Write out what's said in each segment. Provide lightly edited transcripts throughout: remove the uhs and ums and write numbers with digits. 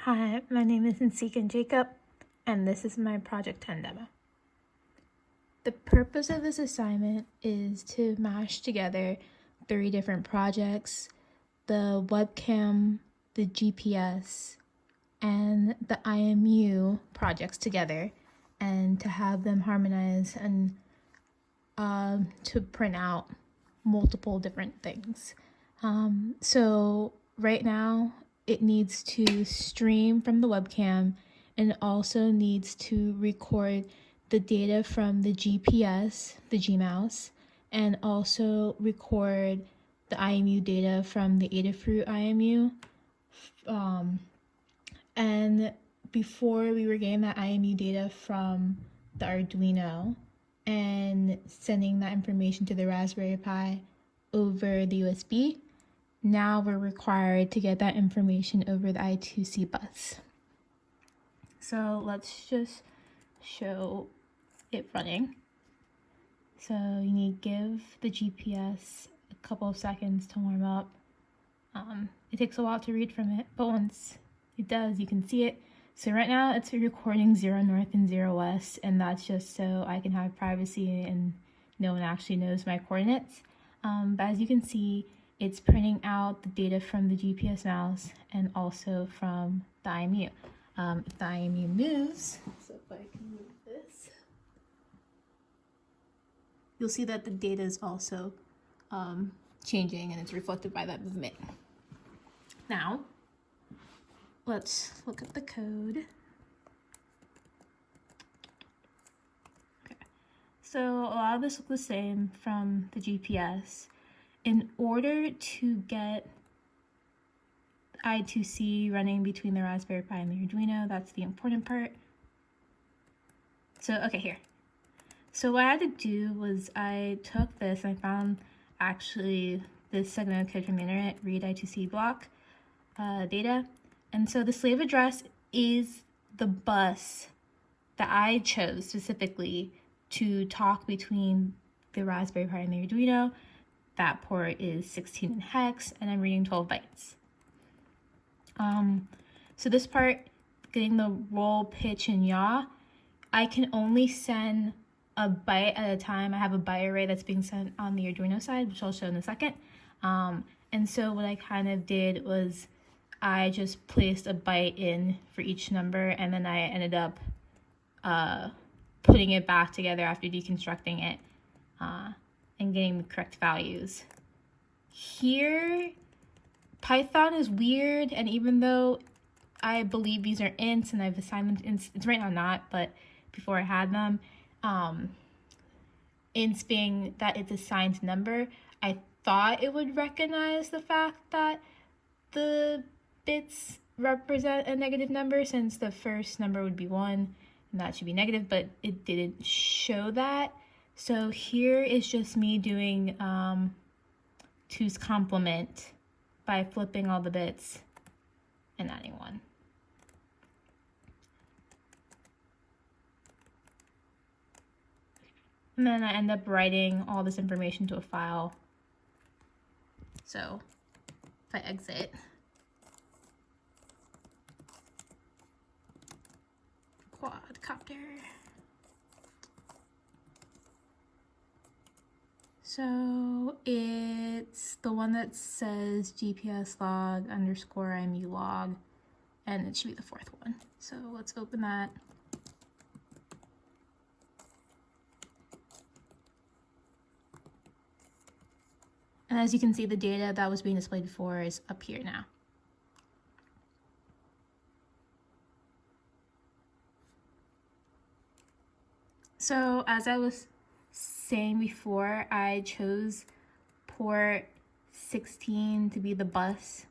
Hi, my name is Nsika Jacob, and this is my Project 10 demo. The purpose of this assignment is to mash together 3 different projects: the webcam, the GPS, and the IMU projects together, and to have them harmonize and to print out multiple different things. So right now it needs to stream from the webcam and also needs to record the data from the GPS, the Gmouse, and also record the IMU data from the Adafruit IMU. And before we were getting that IMU data from the Arduino and sending that information to the Raspberry Pi over the USB, now we're required to get that information over the I2c bus. So let's just show it running. So you need to give the GPS a couple of seconds to warm up. It takes a while to read from it, but once it does, you can see it. So right now it's recording 0 north and 0 west, and that's just so I can have privacy and no one actually knows my coordinates. But as you can see, it's printing out the data from the GPS mouse and also from the IMU. If the IMU moves, so if I can move this, you'll see that the data is also changing and it's reflected by that movement. Now, let's look at the code. Okay. So a lot of this looks the same from the GPS. In order to get i2c running between the Raspberry Pi and the Arduino, that's the important part. So, okay, here. So what I had to do was I took this and I found actually this segment of code from the internet, read i2c block data. And so the slave address is the bus that I chose specifically to talk between the Raspberry Pi and the Arduino. That port is 16 in hex, and I'm reading 12 bytes. So this part, getting the roll, pitch, and yaw, I can only send a byte at a time. I have a byte array that's being sent on the Arduino side, which I'll show in a second. And so what I kind of did was I just placed a byte in for each number, and then I ended up putting it back together after deconstructing it and getting the correct values. Here, Python is weird, and even though I believe these are ints and I've assigned them to ints, it's right now not, but before I had them, ints being that it's assigned number, I thought it would recognize the fact that the bits represent a negative number, since the first number would be 1 and that should be negative, but it didn't show that. So here is just me doing 2's complement by flipping all the bits and adding 1. And then I end up writing all this information to a file. So if I exit, quadcopter. So it's the one that says GPS log underscore IMU log, and it should be the 4th one. So let's open that. And as you can see, the data that was being displayed before is up here now. So as I was saying before, I chose port 16 to be the bus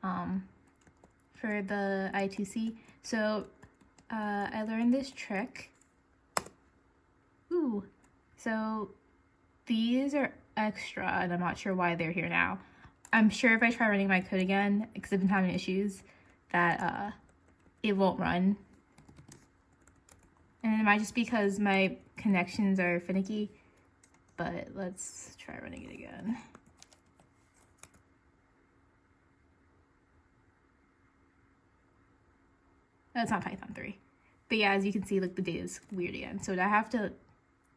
for the I2c. So I learned this trick. So these are extra, and I'm not sure why they're here now. I'm sure if I try running my code again, because I've been having issues, that it won't run. And it might just because my connections are finicky, but let's try running it again. That's not Python 3. But yeah, as you can see, like the data is weird again. So I have to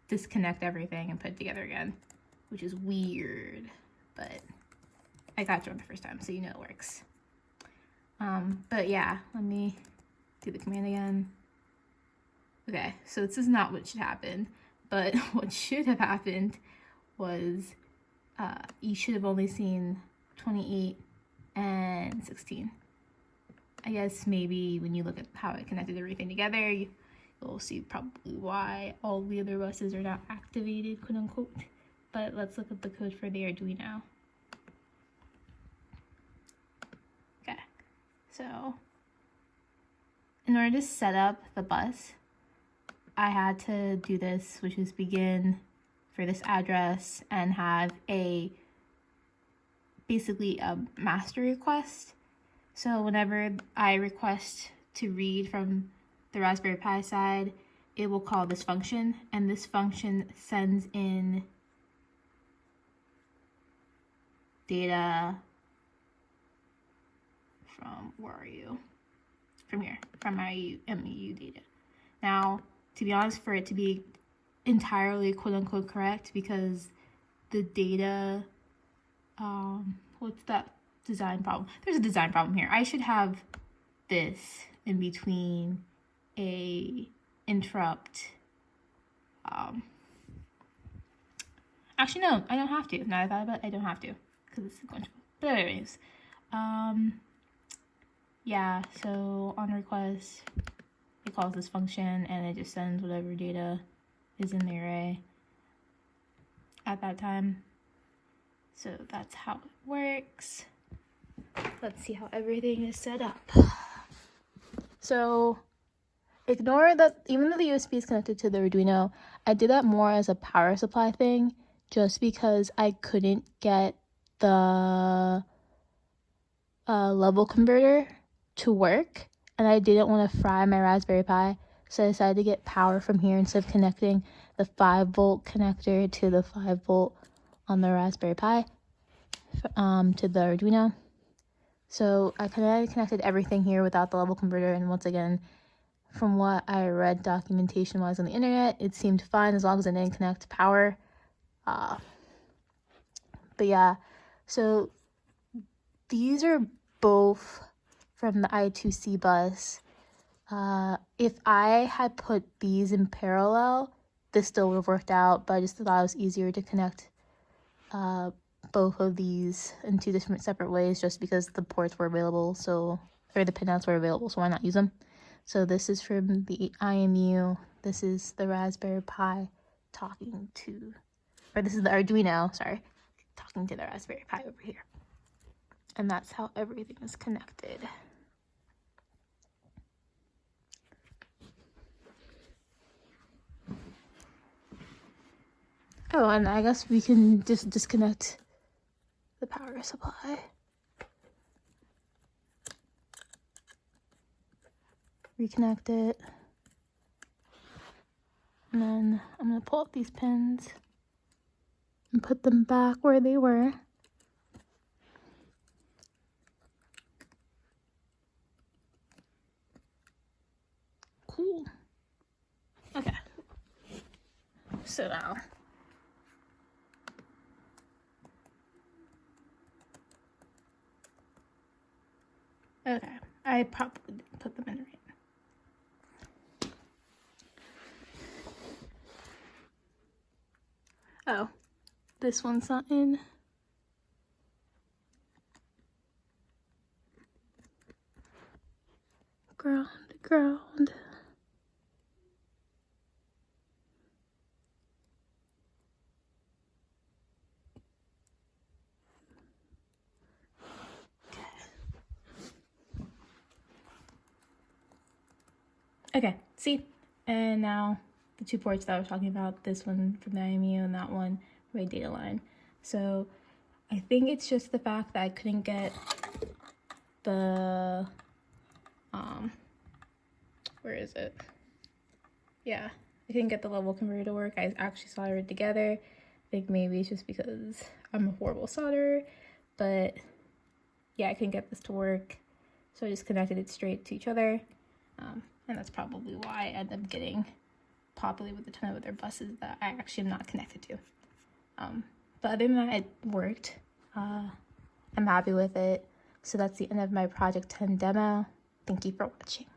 disconnect everything and put it together again, which is weird. But I got you on the first time, so you know it works. But yeah, let me do the command again. Okay, so this is not what should happen, but what should have happened was you should have only seen 28 and 16. I guess maybe when you look at how I connected everything together, you'll see probably why all the other buses are not activated, quote unquote. But let's look at the code for the Arduino. Okay, so in order to set up the bus, I had to do this, which is begin for this address and have basically a master request. So whenever I request to read from the Raspberry Pi side, it will call this function, and this function sends in data from, where are you? From here, from my IMU Data. Now, to be honest, for it to be entirely quote unquote correct, because the data, what's that design problem? There's a design problem here. I should have this in between a interrupt. Actually, no, I don't have to. Now I thought about it, I don't have to, because it's sequential. But anyways, yeah, so on request, it calls this function and it just sends whatever data is in the array at that time. So that's how it works. Let's see how everything is set up. So ignore that even though the USB is connected to the Arduino, I did that more as a power supply thing, just because I couldn't get the level converter to work, and I didn't want to fry my Raspberry Pi, so I decided to get power from here instead of connecting the 5-volt connector to the 5-volt on the Raspberry Pi to the Arduino. So I connected everything here without the level converter, and once again, from what I read documentation-wise on the internet, it seemed fine as long as I didn't connect power. But yeah, so these are both from the I2c bus. If I had put these in parallel, this still would have worked out, but I just thought it was easier to connect both of these in two different separate ways, just because the ports were available, or the pinouts were available, so why not use them? So this is from the IMU. This is the Raspberry Pi this is the Arduino, sorry, talking to the Raspberry Pi over here. And that's how everything is connected. Oh, and I guess we can just disconnect the power supply. Reconnect it. And then I'm going to pull up these pins and put them back where they were. Cool. Okay. So now, okay, I probably didn't put them in right. Oh, this one's not in. Ground. Okay, see? And now the two ports that I was talking about, this one from the IMU and that one from my data line. So I think it's just the fact that I couldn't get the, where is it? Yeah, I couldn't get the level converter to work. I actually soldered it together. I think maybe it's just because I'm a horrible solderer, but yeah, I couldn't get this to work. So I just connected it straight to each other. And that's probably why I end up getting popular with a ton of other buses that I actually am not connected to. But other than that, it worked. I'm happy with it. So that's the end of my Project 10 demo. Thank you for watching.